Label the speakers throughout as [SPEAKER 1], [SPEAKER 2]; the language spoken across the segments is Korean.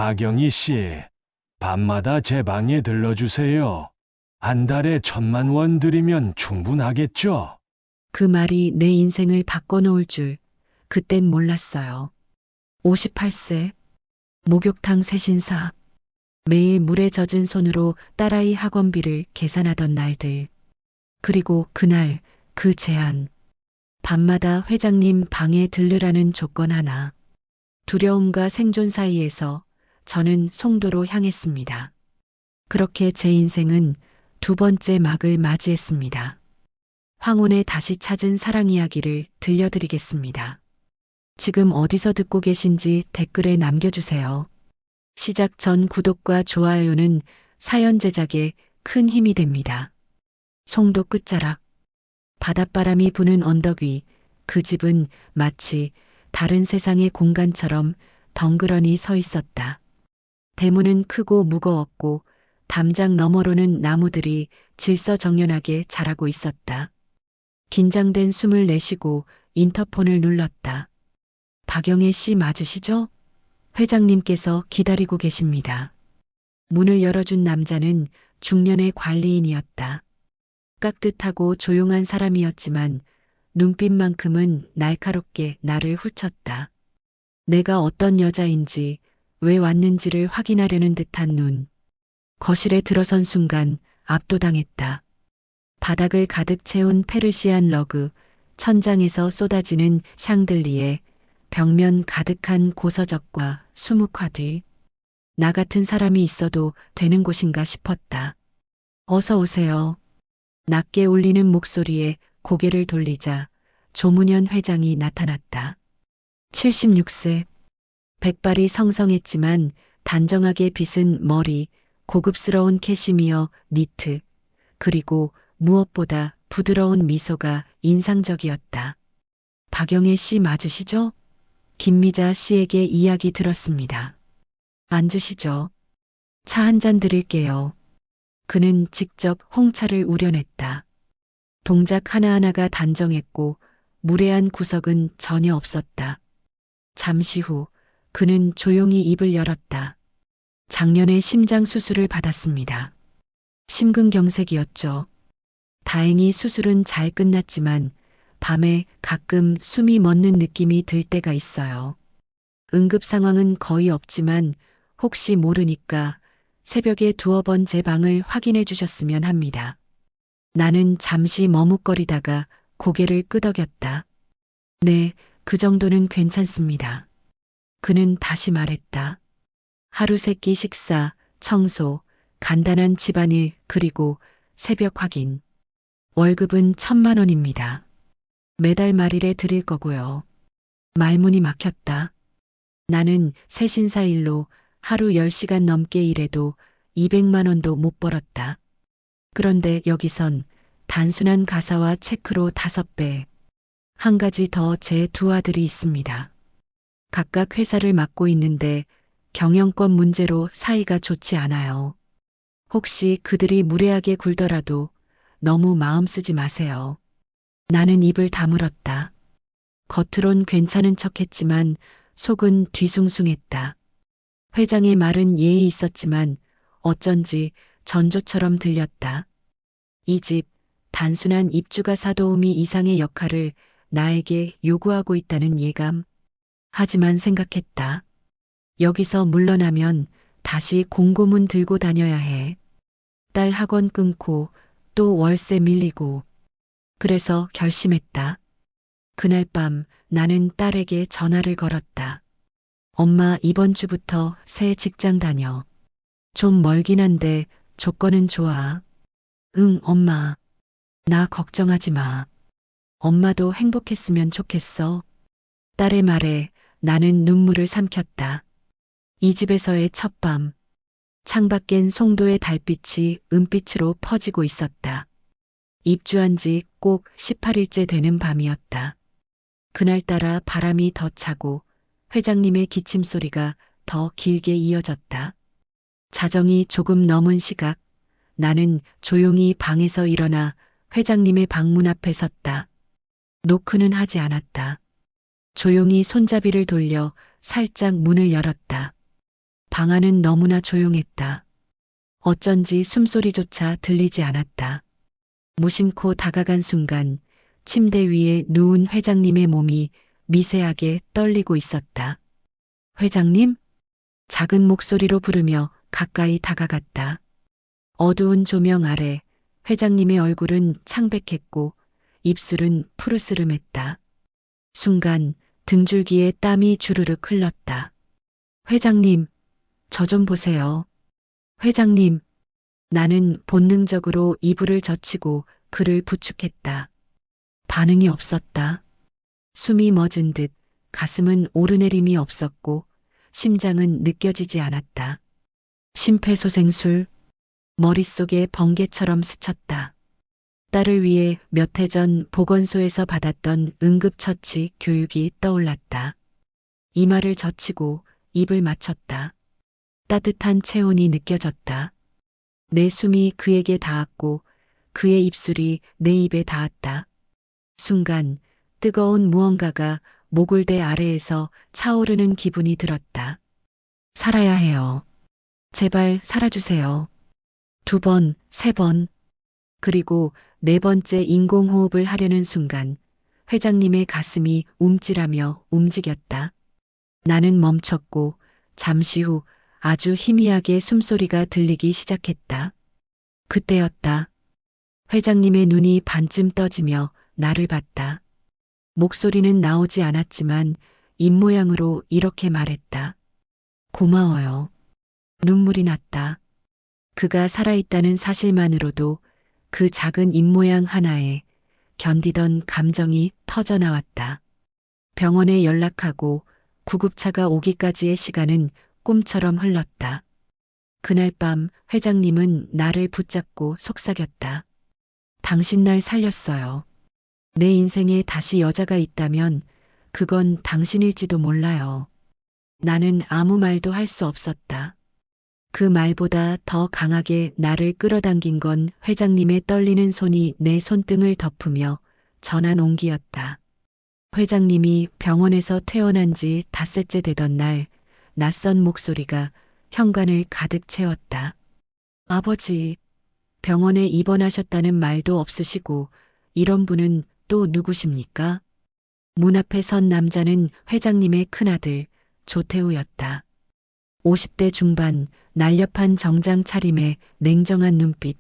[SPEAKER 1] 박영희 씨, 밤마다 제 방에 들러주세요. 한 달에 1,000만 원 드리면 충분하겠죠?
[SPEAKER 2] 그 말이 내 인생을 바꿔놓을 줄 그땐 몰랐어요. 58세, 목욕탕 세신사, 매일 물에 젖은 손으로 딸아이 학원비를 계산하던 날들. 그리고 그날 그 제안. 밤마다 회장님 방에 들르라는 조건 하나. 두려움과 생존 사이에서 저는 송도로 향했습니다. 그렇게 제 인생은 두 번째 막을 맞이했습니다. 황혼에 다시 찾은 사랑 이야기를 들려드리겠습니다. 지금 어디서 듣고 계신지 댓글에 남겨주세요. 시작 전 구독과 좋아요는 사연 제작에 큰 힘이 됩니다. 송도 끝자락. 바닷바람이 부는 언덕 위, 그 집은 마치 다른 세상의 공간처럼 덩그러니 서 있었다. 대문은 크고 무거웠고 담장 너머로는 나무들이 질서정연하게 자라고 있었다. 긴장된 숨을 내쉬고 인터폰을 눌렀다. 박영애 씨 맞으시죠? 회장님께서 기다리고 계십니다. 문을 열어준 남자는 중년의 관리인이었다. 깍듯하고 조용한 사람이었지만 눈빛만큼은 날카롭게 나를 훑쳤다. 내가 어떤 여자인지 왜 왔는지를 확인하려는 듯한 눈. 거실에 들어선 순간 압도당했다. 바닥을 가득 채운 페르시안 러그, 천장에서 쏟아지는 샹들리에, 벽면 가득한 고서적과 수묵화들. 나 같은 사람이 있어도 되는 곳인가 싶었다. 어서 오세요. 낮게 울리는 목소리에 고개를 돌리자 조문현 회장이 나타났다. 76세. 백발이 성성했지만 단정하게 빗은 머리, 고급스러운 캐시미어 니트, 그리고 무엇보다 부드러운 미소가 인상적이었다. 박영애 씨 맞으시죠? 김미자 씨에게 이야기 들었습니다. 앉으시죠. 차 한 잔 드릴게요. 그는 직접 홍차를 우려냈다. 동작 하나하나가 단정했고 무례한 구석은 전혀 없었다. 잠시 후 그는 조용히 입을 열었다. 작년에 심장 수술을 받았습니다. 심근경색이었죠. 다행히 수술은 잘 끝났지만 밤에 가끔 숨이 멎는 느낌이 들 때가 있어요. 응급 상황은 거의 없지만 혹시 모르니까 새벽에 두어 번 제 방을 확인해 주셨으면 합니다. 나는 잠시 머뭇거리다가 고개를 끄덕였다. 네, 그 정도는 괜찮습니다. 그는 다시 말했다. 하루 세끼 식사, 청소, 간단한 집안일, 그리고 새벽 확인. 월급은 1,000만 원입니다. 매달 말일에 드릴 거고요. 말문이 막혔다. 나는 세신사 일로 하루 10시간 넘게 일해도 200만 원도 못 벌었다. 그런데 여기선 단순한 가사와 체크로 5배. 한 가지 더 제 두 아들이 있습니다. 각각 회사를 맡고 있는데 경영권 문제로 사이가 좋지 않아요. 혹시 그들이 무례하게 굴더라도 너무 마음 쓰지 마세요. 나는 입을 다물었다. 겉으론 괜찮은 척했지만 속은 뒤숭숭했다. 회장의 말은 예의 있었지만 어쩐지 전조처럼 들렸다. 이 집 단순한 입주가 사도우미 이상의 역할을 나에게 요구하고 있다는 예감. 하지만 생각했다. 여기서 물러나면 다시 공고문 들고 다녀야 해. 딸 학원 끊고 또 월세 밀리고. 그래서 결심했다. 그날 밤 나는 딸에게 전화를 걸었다. 엄마 이번 주부터 새 직장 다녀. 좀 멀긴 한데 조건은 좋아. 응, 엄마. 나 걱정하지 마. 엄마도 행복했으면 좋겠어. 딸의 말에 나는 눈물을 삼켰다. 이 집에서의 첫밤. 창밖엔 송도의 달빛이 은빛으로 퍼지고 있었다. 입주한 지 꼭 18일째 되는 밤이었다. 그날따라 바람이 더 차고 회장님의 기침 소리가 더 길게 이어졌다. 자정이 조금 넘은 시각, 나는 조용히 방에서 일어나 회장님의 방문 앞에 섰다. 노크는 하지 않았다. 조용히 손잡이를 돌려 살짝 문을 열었다. 방 안은 너무나 조용했다. 어쩐지 숨소리조차 들리지 않았다. 무심코 다가간 순간 침대 위에 누운 회장님의 몸이 미세하게 떨리고 있었다. 회장님? 작은 목소리로 부르며 가까이 다가갔다. 어두운 조명 아래 회장님의 얼굴은 창백했고 입술은 푸르스름했다. 순간 등줄기에 땀이 주르륵 흘렀다. 회장님, 저 좀 보세요. 회장님, 나는 본능적으로 이불을 젖히고 그를 부축했다. 반응이 없었다. 숨이 멎은 듯 가슴은 오르내림이 없었고 심장은 느껴지지 않았다. 심폐소생술, 머릿속에 번개처럼 스쳤다. 딸을 위해 몇 해 전 보건소에서 받았던 응급처치 교육이 떠올랐다. 이마를 젖히고 입을 맞췄다. 따뜻한 체온이 느껴졌다. 내 숨이 그에게 닿았고 그의 입술이 내 입에 닿았다. 순간 뜨거운 무언가가 목골대 아래에서 차오르는 기분이 들었다. 살아야 해요. 제발 살아주세요. 2번, 3번, 그리고 4번째 인공호흡을 하려는 순간 회장님의 가슴이 움찔하며 움직였다. 나는 멈췄고 잠시 후 아주 희미하게 숨소리가 들리기 시작했다. 그때였다. 회장님의 눈이 반쯤 떠지며 나를 봤다. 목소리는 나오지 않았지만 입모양으로 이렇게 말했다. 고마워요. 눈물이 났다. 그가 살아있다는 사실만으로도 그 작은 입모양 하나에 견디던 감정이 터져나왔다. 병원에 연락하고 구급차가 오기까지의 시간은 꿈처럼 흘렀다. 그날 밤 회장님은 나를 붙잡고 속삭였다. 당신 날 살렸어요. 내 인생에 다시 여자가 있다면 그건 당신일지도 몰라요. 나는 아무 말도 할 수 없었다. 그 말보다 더 강하게 나를 끌어당긴 건 회장님의 떨리는 손이 내 손등을 덮으며 전한 온기였다. 회장님이 병원에서 퇴원한 지 닷새째 되던 날 낯선 목소리가 현관을 가득 채웠다. 아버지, 병원에 입원하셨다는 말도 없으시고 이런 분은 또 누구십니까? 문 앞에 선 남자는 회장님의 큰아들 조태우였다. 50대 중반 날렵한 정장 차림에 냉정한 눈빛.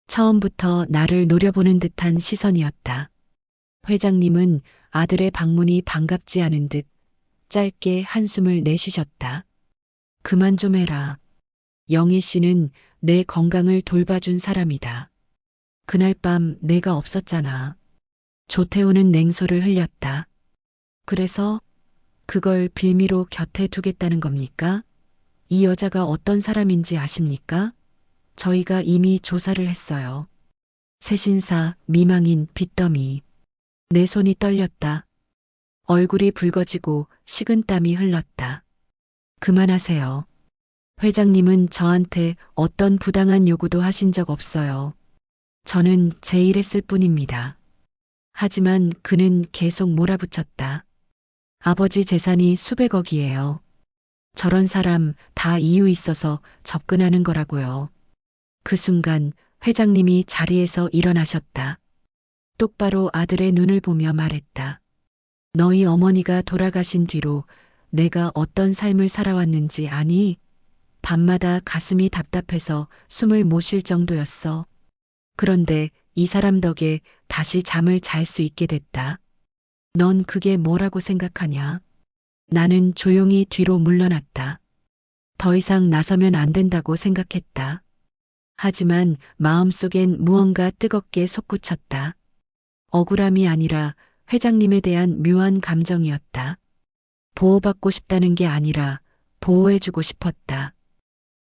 [SPEAKER 2] 처음부터 나를 노려보는 듯한 시선이었다. 회장님은 아들의 방문이 반갑지 않은 듯 짧게 한숨을 내쉬셨다. 그만 좀 해라. 영희 씨는 내 건강을 돌봐준 사람이다. 그날 밤 내가 없었잖아. 조태우는 냉소를 흘렸다. 그래서 그걸 빌미로 곁에 두겠다는 겁니까? 이 여자가 어떤 사람인지 아십니까? 저희가 이미 조사를 했어요. 세신사, 미망인, 빚더미. 내 손이 떨렸다. 얼굴이 붉어지고 식은땀이 흘렀다. 그만하세요. 회장님은 저한테 어떤 부당한 요구도 하신 적 없어요. 저는 제 일 했을 뿐입니다. 하지만 그는 계속 몰아붙였다. 아버지 재산이 수백억이에요. 저런 사람 다 이유 있어서 접근하는 거라고요. 그 순간 회장님이 자리에서 일어나셨다. 똑바로 아들의 눈을 보며 말했다. 너희 어머니가 돌아가신 뒤로 내가 어떤 삶을 살아왔는지 아니? 밤마다 가슴이 답답해서 숨을 못 쉴 정도였어. 그런데 이 사람 덕에 다시 잠을 잘 수 있게 됐다. 넌 그게 뭐라고 생각하냐? 나는 조용히 뒤로 물러났다. 더 이상 나서면 안 된다고 생각했다. 하지만 마음속엔 무언가 뜨겁게 솟구쳤다. 억울함이 아니라 회장님에 대한 묘한 감정이었다. 보호받고 싶다는 게 아니라 보호해주고 싶었다.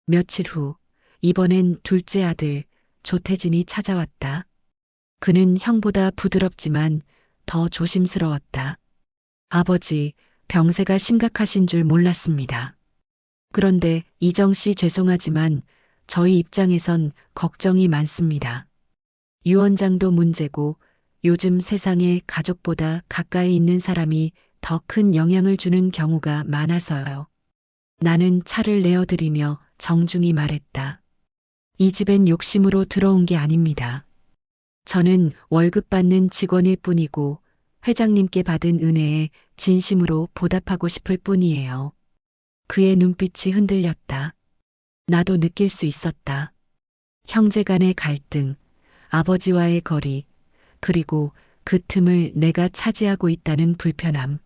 [SPEAKER 2] 며칠 후, 이번엔 둘째 아들 조태진이 찾아왔다. 그는 형보다 부드럽지만 더 조심스러웠다. 아버지, 병세가 심각하신 줄 몰랐습니다. 그런데 이정 씨 죄송하지만 저희 입장에선 걱정이 많습니다. 유언장도 문제고 요즘 세상에 가족보다 가까이 있는 사람이 더 큰 영향을 주는 경우가 많아서요. 나는 차를 내어드리며 정중히 말했다. 이 집엔 욕심으로 들어온 게 아닙니다. 저는 월급 받는 직원일 뿐이고 회장님께 받은 은혜에 진심으로 보답하고 싶을 뿐이에요. 그의 눈빛이 흔들렸다. 나도 느낄 수 있었다. 형제 간의 갈등, 아버지와의 거리, 그리고 그 틈을 내가 차지하고 있다는 불편함.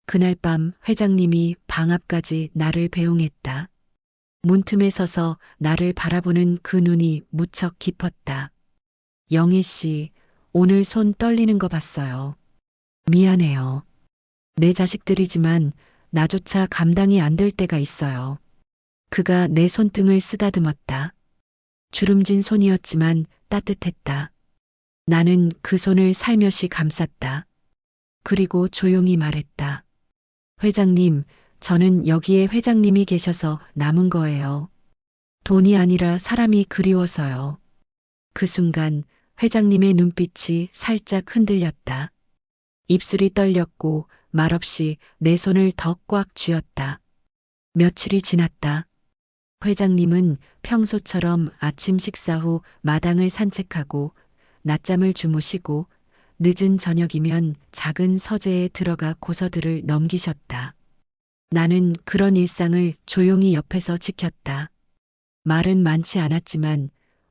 [SPEAKER 2] 그날 밤 회장님이 방 앞까지 나를 배웅했다. 문틈에 서서 나를 바라보는 그 눈이 무척 깊었다. 영희 씨, 오늘 손 떨리는 거 봤어요. 미안해요. 내 자식들이지만 나조차 감당이 안 될 때가 있어요. 그가 내 손등을 쓰다듬었다. 주름진 손이었지만 따뜻했다. 나는 그 손을 살며시 감쌌다. 그리고 조용히 말했다. 회장님, 저는 여기에 회장님이 계셔서 남은 거예요. 돈이 아니라 사람이 그리워서요. 그 순간 회장님의 눈빛이 살짝 흔들렸다. 입술이 떨렸고 말없이 내 손을 더 꽉 쥐었다. 며칠이 지났다. 회장님은 평소처럼 아침 식사 후 마당을 산책하고 낮잠을 주무시고 늦은 저녁이면 작은 서재에 들어가 고서들을 넘기셨다. 나는 그런 일상을 조용히 옆에서 지켰다. 말은 많지 않았지만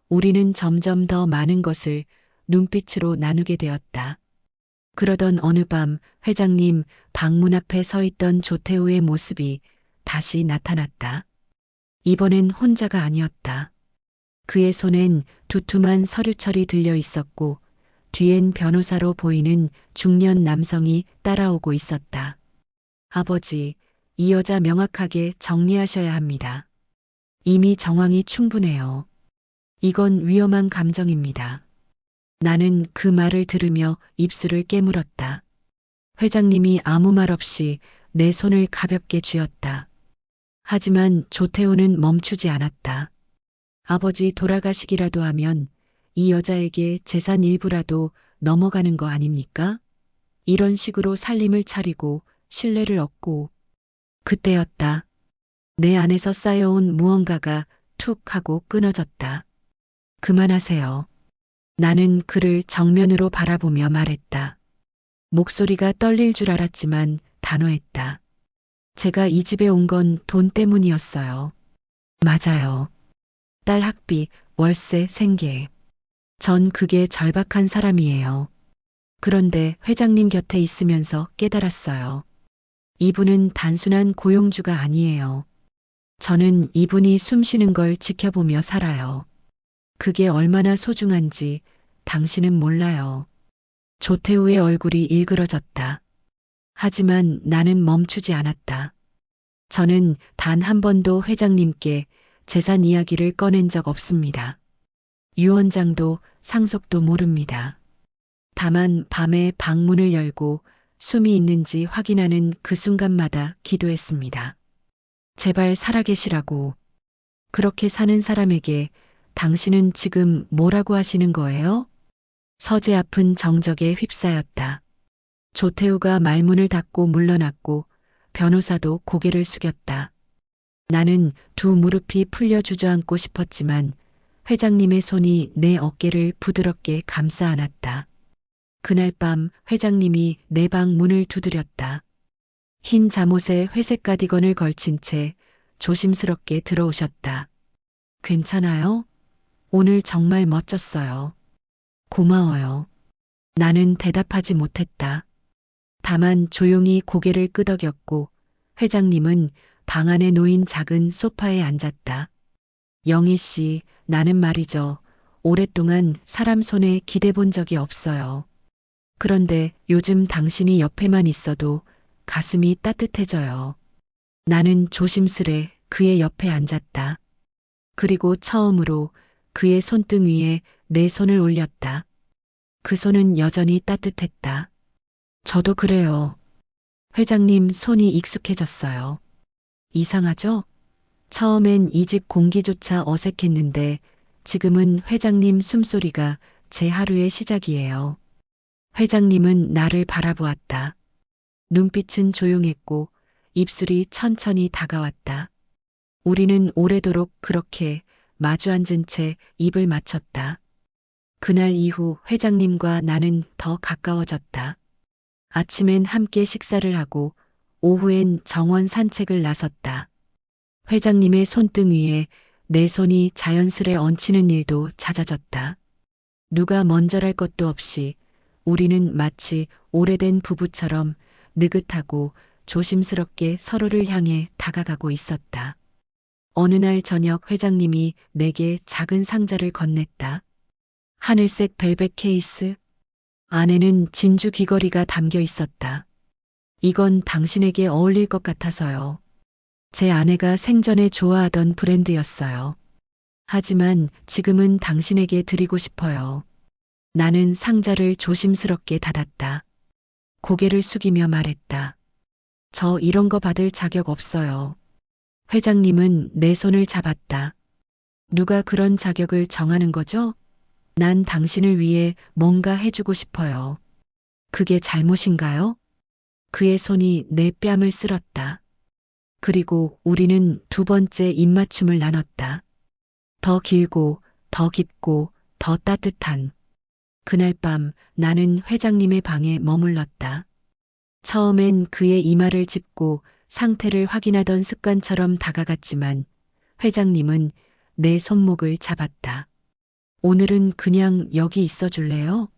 [SPEAKER 2] 우리는 점점 더 많은 것을 눈빛으로 나누게 되었다. 그러던 어느 밤 회장님 방문 앞에 서 있던 조태우의 모습이 다시 나타났다. 이번엔 혼자가 아니었다. 그의 손엔 두툼한 서류철이 들려 있었고 뒤엔 변호사로 보이는 중년 남성이 따라오고 있었다. 아버지, 이 여자 명확하게 정리하셔야 합니다. 이미 정황이 충분해요. 이건 위험한 감정입니다. 나는 그 말을 들으며 입술을 깨물었다. 회장님이 아무 말 없이 내 손을 가볍게 쥐었다. 하지만 조태우는 멈추지 않았다. 아버지 돌아가시기라도 하면 이 여자에게 재산 일부라도 넘어가는 거 아닙니까? 이런 식으로 살림을 차리고 신뢰를 얻고 그때였다. 내 안에서 쌓여온 무언가가 툭 하고 끊어졌다. 그만하세요. 나는 그를 정면으로 바라보며 말했다. 목소리가 떨릴 줄 알았지만 단호했다. 제가 이 집에 온 건 돈 때문이었어요. 맞아요. 딸 학비, 월세, 생계. 전 그게 절박한 사람이에요. 그런데 회장님 곁에 있으면서 깨달았어요. 이분은 단순한 고용주가 아니에요. 저는 이분이 숨쉬는 걸 지켜보며 살아요. 그게 얼마나 소중한지 당신은 몰라요. 조태우의 얼굴이 일그러졌다. 하지만 나는 멈추지 않았다. 저는 단 한 번도 회장님께 재산 이야기를 꺼낸 적 없습니다. 유언장도 상속도 모릅니다. 다만 밤에 방문을 열고 숨이 있는지 확인하는 그 순간마다 기도했습니다. 제발 살아계시라고. 그렇게 사는 사람에게 당신은 지금 뭐라고 하시는 거예요? 서재 앞은 정적에 휩싸였다. 조태우가 말문을 닫고 물러났고 변호사도 고개를 숙였다. 나는 두 무릎이 풀려 주저앉고 싶었지만 회장님의 손이 내 어깨를 부드럽게 감싸 안았다. 그날 밤 회장님이 내 방 문을 두드렸다. 흰 잠옷에 회색 가디건을 걸친 채 조심스럽게 들어오셨다. 괜찮아요? 오늘 정말 멋졌어요. 고마워요. 나는 대답하지 못했다. 다만 조용히 고개를 끄덕였고 회장님은 방 안에 놓인 작은 소파에 앉았다. 영희 씨, 나는 말이죠. 오랫동안 사람 손에 기대 본 적이 없어요. 그런데 요즘 당신이 옆에만 있어도 가슴이 따뜻해져요. 나는 조심스레 그의 옆에 앉았다. 그리고 처음으로 그의 손등 위에 내 손을 올렸다. 그 손은 여전히 따뜻했다. 저도 그래요. 회장님 손이 익숙해졌어요. 이상하죠? 처음엔 이 집 공기조차 어색했는데 지금은 회장님 숨소리가 제 하루의 시작이에요. 회장님은 나를 바라보았다. 눈빛은 조용했고 입술이 천천히 다가왔다. 우리는 오래도록 그렇게 마주 앉은 채 입을 맞췄다. 그날 이후 회장님과 나는 더 가까워졌다. 아침엔 함께 식사를 하고 오후엔 정원 산책을 나섰다. 회장님의 손등 위에 내 손이 자연스레 얹히는 일도 잦아졌다. 누가 먼저랄 것도 없이 우리는 마치 오래된 부부처럼 느긋하고 조심스럽게 서로를 향해 다가가고 있었다. 어느 날 저녁 회장님이 내게 작은 상자를 건넸다. 하늘색 벨벳 케이스. 안에는 진주 귀걸이가 담겨 있었다. 이건 당신에게 어울릴 것 같아서요. 제 아내가 생전에 좋아하던 브랜드였어요. 하지만 지금은 당신에게 드리고 싶어요. 나는 상자를 조심스럽게 닫았다. 고개를 숙이며 말했다. 저 이런 거 받을 자격 없어요. 회장님은 내 손을 잡았다. 누가 그런 자격을 정하는 거죠? 난 당신을 위해 뭔가 해주고 싶어요. 그게 잘못인가요? 그의 손이 내 뺨을 쓸었다. 그리고 우리는 두 번째 입맞춤을 나눴다. 더 길고, 더 깊고, 더 따뜻한. 그날 밤 나는 회장님의 방에 머물렀다. 처음엔 그의 이마를 짚고 상태를 확인하던 습관처럼 다가갔지만 회장님은 내 손목을 잡았다. 오늘은 그냥 여기 있어 줄래요?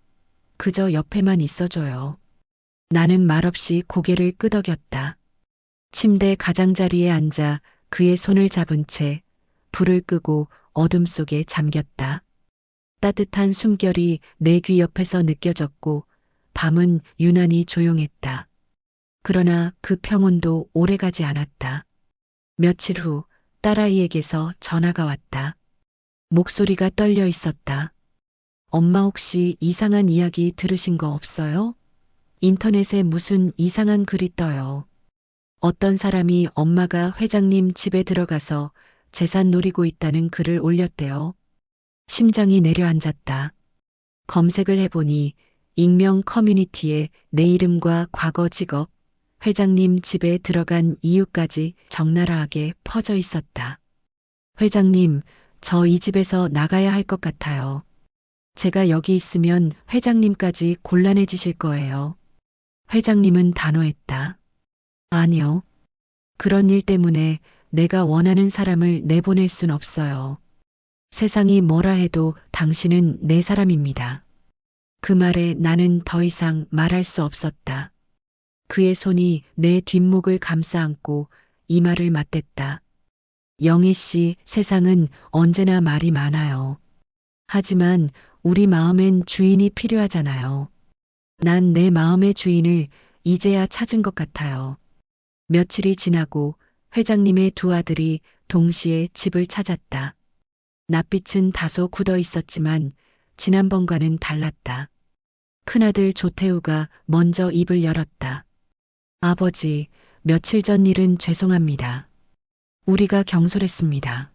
[SPEAKER 2] 그저 옆에만 있어줘요. 나는 말없이 고개를 끄덕였다. 침대 가장자리에 앉아 그의 손을 잡은 채 불을 끄고 어둠 속에 잠겼다. 따뜻한 숨결이 내 귀 옆에서 느껴졌고 밤은 유난히 조용했다. 그러나 그 평온도 오래가지 않았다. 며칠 후 딸아이에게서 전화가 왔다. 목소리가 떨려 있었다. 엄마 혹시 이상한 이야기 들으신 거 없어요? 인터넷에 무슨 이상한 글이 떠요. 어떤 사람이 엄마가 회장님 집에 들어가서 재산 노리고 있다는 글을 올렸대요. 심장이 내려앉았다. 검색을 해보니 익명 커뮤니티에 내 이름과 과거 직업, 회장님 집에 들어간 이유까지 적나라하게 퍼져 있었다. 회장님, 저 이 집에서 나가야 할 것 같아요. 제가 여기 있으면 회장님까지 곤란해지실 거예요. 회장님은 단호했다. 아니요. 그런 일 때문에 내가 원하는 사람을 내보낼 순 없어요. 세상이 뭐라 해도 당신은 내 사람입니다. 그 말에 나는 더 이상 말할 수 없었다. 그의 손이 내 뒷목을 감싸 안고 이마를 맞댔다. 영애 씨, 세상은 언제나 말이 많아요. 하지만 우리 마음엔 주인이 필요하잖아요. 난 내 마음의 주인을 이제야 찾은 것 같아요. 며칠이 지나고 회장님의 두 아들이 동시에 집을 찾았다. 낯빛은 다소 굳어 있었지만 지난번과는 달랐다. 큰아들 조태우가 먼저 입을 열었다. 아버지, 며칠 전 일은 죄송합니다. 우리가 경솔했습니다.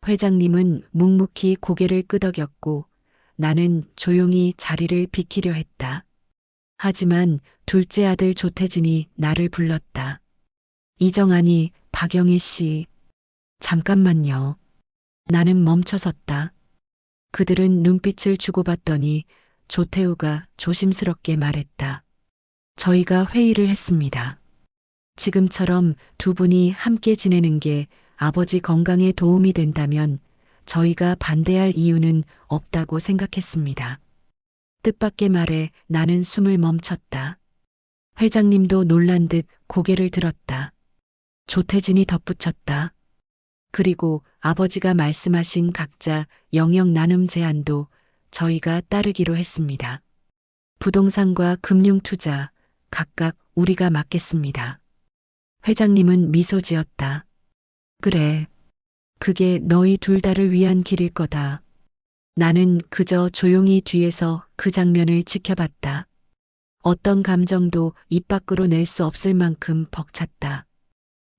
[SPEAKER 2] 회장님은 묵묵히 고개를 끄덕였고 나는 조용히 자리를 비키려 했다. 하지만 둘째 아들 조태진이 나를 불렀다. 이정아니, 박영애 씨. 잠깐만요. 나는 멈춰섰다. 그들은 눈빛을 주고받더니 조태우가 조심스럽게 말했다. 저희가 회의를 했습니다. 지금처럼 두 분이 함께 지내는 게 아버지 건강에 도움이 된다면 저희가 반대할 이유는 없다고 생각했습니다. 뜻밖의 말에 나는 숨을 멈췄다. 회장님도 놀란 듯 고개를 들었다. 조태진이 덧붙였다. 그리고 아버지가 말씀하신 각자 영역 나눔 제안도 저희가 따르기로 했습니다. 부동산과 금융투자 각각 우리가 맡겠습니다. 회장님은 미소 지었다. 그래. 그게 너희 둘 다를 위한 길일 거다. 나는 그저 조용히 뒤에서 그 장면을 지켜봤다. 어떤 감정도 입 밖으로 낼 수 없을 만큼 벅찼다.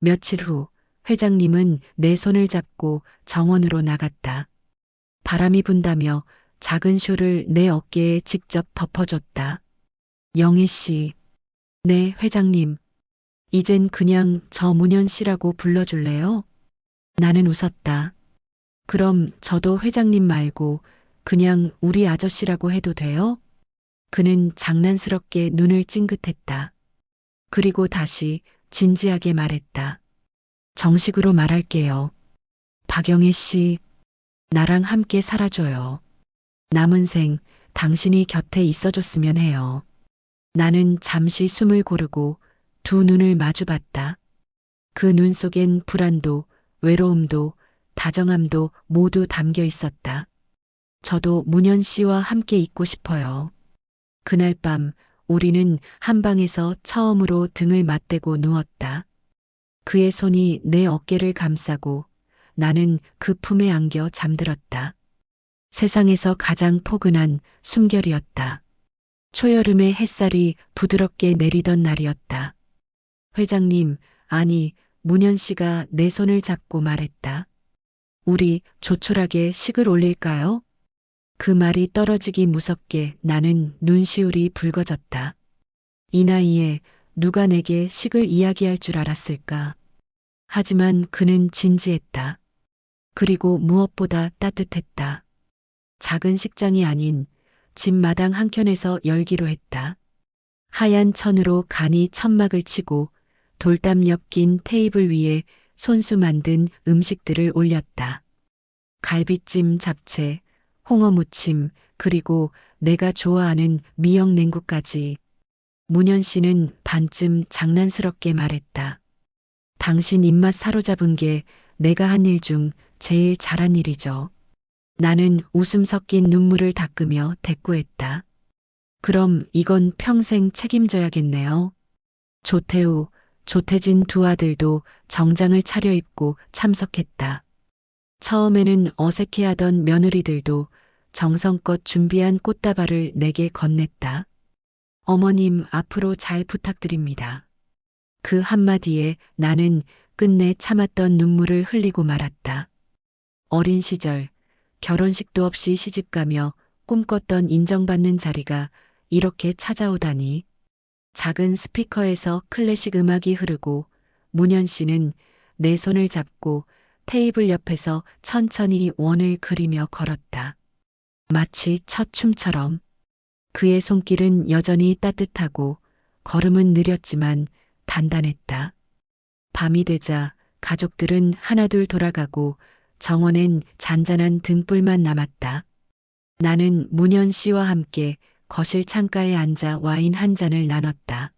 [SPEAKER 2] 며칠 후 회장님은 내 손을 잡고 정원으로 나갔다. 바람이 분다며 작은 쇼를 내 어깨에 직접 덮어줬다. 영애 씨. 네, 회장님. 이젠 그냥 저 문현 씨라고 불러줄래요? 나는 웃었다. 그럼 저도 회장님 말고 그냥 우리 아저씨라고 해도 돼요? 그는 장난스럽게 눈을 찡긋했다. 그리고 다시 진지하게 말했다. 정식으로 말할게요. 박영애 씨, 나랑 함께 살아줘요. 남은 생 당신이 곁에 있어줬으면 해요. 나는 잠시 숨을 고르고 두 눈을 마주봤다. 그 눈 속엔 불안도, 외로움도, 다정함도 모두 담겨 있었다. 저도 문현 씨와 함께 있고 싶어요. 그날 밤 우리는 한 방에서 처음으로 등을 맞대고 누웠다. 그의 손이 내 어깨를 감싸고 나는 그 품에 안겨 잠들었다. 세상에서 가장 포근한 숨결이었다. 초여름의 햇살이 부드럽게 내리던 날이었다. 회장님, 아니, 문현 씨가 내 손을 잡고 말했다. 우리 조촐하게 식을 올릴까요? 그 말이 떨어지기 무섭게 나는 눈시울이 붉어졌다. 이 나이에 누가 내게 식을 이야기할 줄 알았을까? 하지만 그는 진지했다. 그리고 무엇보다 따뜻했다. 작은 식장이 아닌 집 마당 한켠에서 열기로 했다. 하얀 천으로 간이 천막을 치고 돌담 엮인 테이블 위에 손수 만든 음식들을 올렸다. 갈비찜, 잡채, 홍어무침, 그리고 내가 좋아하는 미역 냉국까지. 문현 씨는 반쯤 장난스럽게 말했다. 당신 입맛 사로잡은 게 내가 한 일 중 제일 잘한 일이죠. 나는 웃음 섞인 눈물을 닦으며 대꾸했다. 그럼 이건 평생 책임져야겠네요. 조태우, 조태진 두 아들도 정장을 차려입고 참석했다. 처음에는 어색해하던 며느리들도 정성껏 준비한 꽃다발을 내게 건넸다. 어머님 앞으로 잘 부탁드립니다. 그 한마디에 나는 끝내 참았던 눈물을 흘리고 말았다. 어린 시절 결혼식도 없이 시집가며 꿈꿨던 인정받는 자리가 이렇게 찾아오다니. 작은 스피커에서 클래식 음악이 흐르고 문현 씨는 내 손을 잡고 테이블 옆에서 천천히 원을 그리며 걸었다. 마치 첫 춤처럼. 그의 손길은 여전히 따뜻하고 걸음은 느렸지만 단단했다. 밤이 되자 가족들은 하나둘 돌아가고 정원엔 잔잔한 등불만 남았다. 나는 문현 씨와 함께 거실 창가에 앉아 와인 한 잔을 나눴다.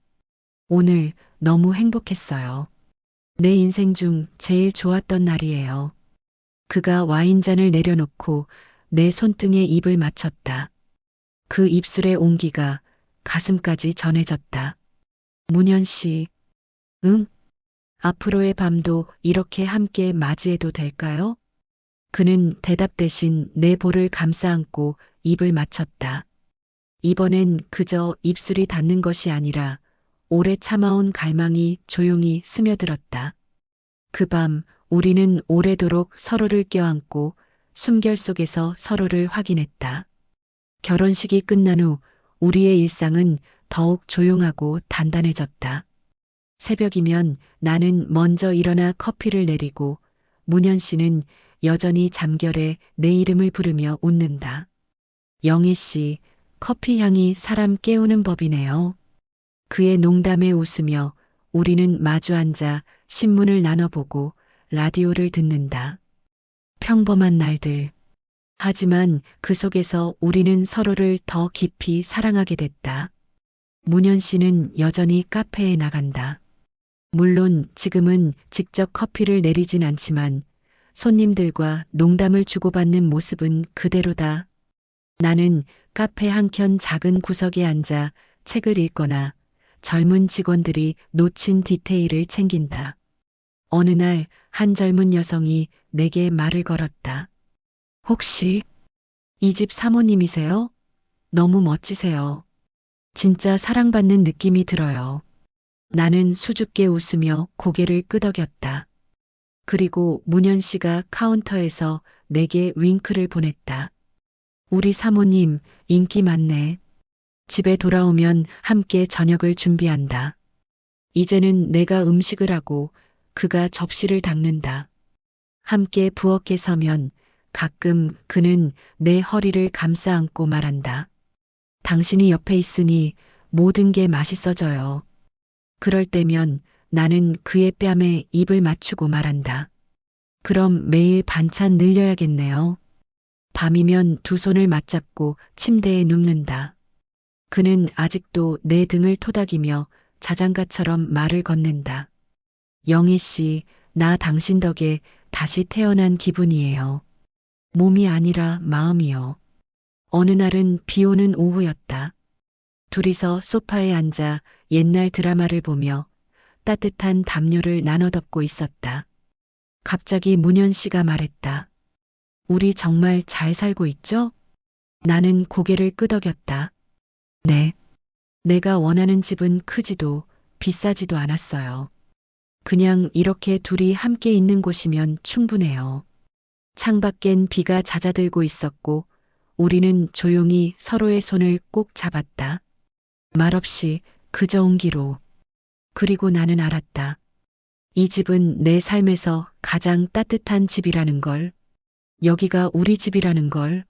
[SPEAKER 2] 오늘 너무 행복했어요. 내 인생 중 제일 좋았던 날이에요. 그가 와인잔을 내려놓고 내 손등에 입을 맞췄다. 그 입술의 온기가 가슴까지 전해졌다. 문현 씨, 응? 앞으로의 밤도 이렇게 함께 맞이해도 될까요? 그는 대답 대신 내 볼을 감싸 안고 입을 맞췄다. 이번엔 그저 입술이 닿는 것이 아니라 오래 참아온 갈망이 조용히 스며들었다. 그 밤 우리는 오래도록 서로를 껴안고 숨결 속에서 서로를 확인했다. 결혼식이 끝난 후 우리의 일상은 더욱 조용하고 단단해졌다. 새벽이면 나는 먼저 일어나 커피를 내리고 문현 씨는 여전히 잠결에 내 이름을 부르며 웃는다. 영희 씨, 커피 향이 사람 깨우는 법이네요. 그의 농담에 웃으며 우리는 마주 앉아 신문을 나눠보고 라디오를 듣는다. 평범한 날들. 하지만 그 속에서 우리는 서로를 더 깊이 사랑하게 됐다. 문현 씨는 여전히 카페에 나간다. 물론 지금은 직접 커피를 내리진 않지만 손님들과 농담을 주고받는 모습은 그대로다. 나는 카페 한켠 작은 구석에 앉아 책을 읽거나 젊은 직원들이 놓친 디테일을 챙긴다. 어느 날 한 젊은 여성이 내게 말을 걸었다. 혹시 이 집 사모님이세요? 너무 멋지세요. 진짜 사랑받는 느낌이 들어요. 나는 수줍게 웃으며 고개를 끄덕였다. 그리고 문현 씨가 카운터에서 내게 윙크를 보냈다. 우리 사모님 인기 많네. 집에 돌아오면 함께 저녁을 준비한다. 이제는 내가 음식을 하고 그가 접시를 닦는다. 함께 부엌에 서면 가끔 그는 내 허리를 감싸 안고 말한다. 당신이 옆에 있으니 모든 게 맛있어져요. 그럴 때면 나는 그의 뺨에 입을 맞추고 말한다. 그럼 매일 반찬 늘려야겠네요. 밤이면 두 손을 맞잡고 침대에 눕는다. 그는 아직도 내 등을 토닥이며 자장가처럼 말을 건넨다. 영희 씨, 나 당신 덕에 다시 태어난 기분이에요. 몸이 아니라 마음이요. 어느 날은 비 오는 오후였다. 둘이서 소파에 앉아 옛날 드라마를 보며 따뜻한 담요를 나눠 덮고 있었다. 갑자기 문현 씨가 말했다. 우리 정말 잘 살고 있죠? 나는 고개를 끄덕였다. 네. 내가 원하는 집은 크지도 비싸지도 않았어요. 그냥 이렇게 둘이 함께 있는 곳이면 충분해요. 창밖엔 비가 잦아들고 있었고 우리는 조용히 서로의 손을 꼭 잡았다. 말없이 그저 온기로. 그리고 나는 알았다. 이 집은 내 삶에서 가장 따뜻한 집이라는 걸. 여기가 우리 집이라는 걸.